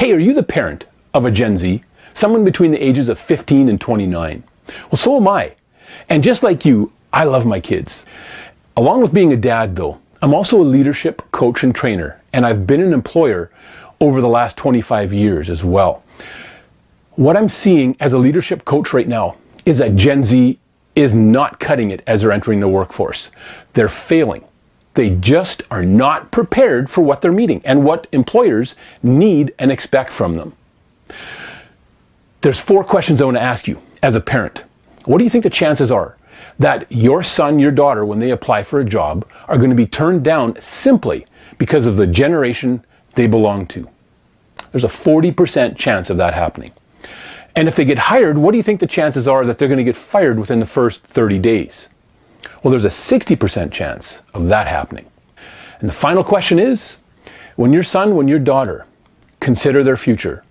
Hey, are you the parent of a Gen Z? Someone between the ages of 15 and 29? Well, so am I. And just like you, I love my kids. Along with being a dad, though, I'm also a leadership coach and trainer, and I've been an employer over the last 25 years as well. What I'm seeing as a leadership coach right now is that Gen Z is not cutting it as they're entering the workforce. They're failing. They just are not prepared for what they're meeting and what employers need and expect from them. There's 4 questions I want to ask you as a parent. What do you think the chances are that your son, your daughter, when they apply for a job, are going to be turned down simply because of the generation they belong to? There's a 40% chance of that happening. And if they get hired, what do you think the chances are that they're going to get fired within the first 30 days? Well, there's a 60% chance of that happening. And the final question is, when your son, when your daughter consider their future,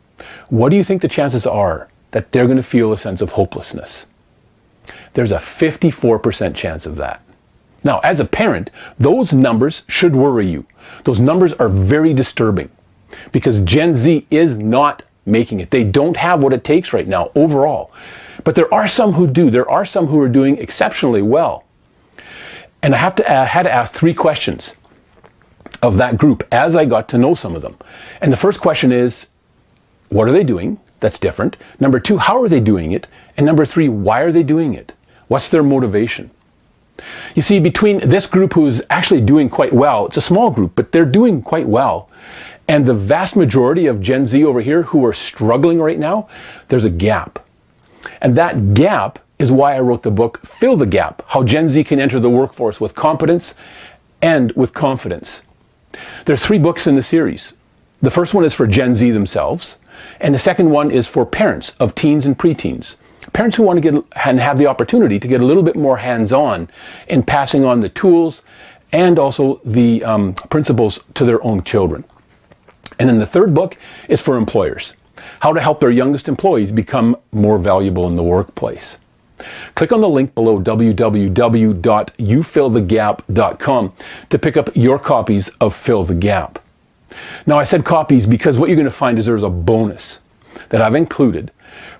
what do you think the chances are that they're going to feel a sense of hopelessness? There's a 54% chance of that. Now, as a parent, those numbers should worry you. Those numbers are very disturbing because Gen Z is not making it. They don't have what it takes right now overall. But there are some who do. There are some who are doing exceptionally well. And I had to ask 3 questions of that group as I got to know some of them. And the first question is, what are they doing that's different? Number 2, how are they doing it? And number 3, why are they doing it? What's their motivation? You see, between this group who's actually doing quite well, it's a small group, but they're doing quite well, and the vast majority of Gen Z over here who are struggling right now, there's a gap. And that gap is why I wrote the book, Fill the Gap, How Gen Z Can Enter the Workforce with Competence and with Confidence. There's 3 books in the series. The first one is for Gen Z themselves, and the second one is for parents of teens and preteens. Parents who want to get and have the opportunity to get a little bit more hands-on in passing on the tools and also the principles to their own children. And then the third book is for employers, how to help their youngest employees become more valuable in the workplace. Click on the link below, www.youfillthegap.com, to pick up your copies of Fill the Gap. Now, I said copies because what you're going to find is there's a bonus that I've included.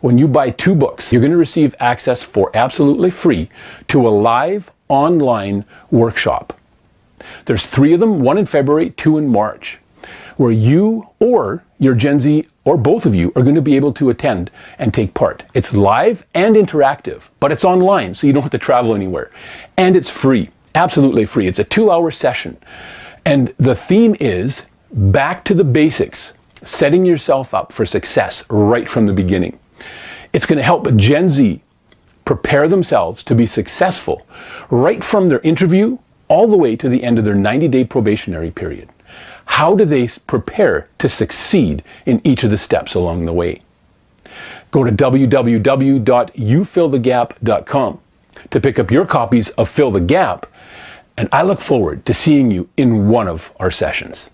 When you buy 2 books, you're going to receive access for absolutely free to a live online workshop. There's 3 of them, 1 in February, 2 in March, where you or your Gen Z or both of you are going to be able to attend and take part. It's live and interactive, but it's online, so you don't have to travel anywhere. And it's free, absolutely free. It's a 2-hour session. And the theme is back to the basics, setting yourself up for success right from the beginning. It's going to help Gen Z prepare themselves to be successful right from their interview all the way to the end of their 90-day probationary period. How do they prepare to succeed in each of the steps along the way? Go to www.youfillthegap.com to pick up your copies of Fill the Gap, and I look forward to seeing you in one of our sessions.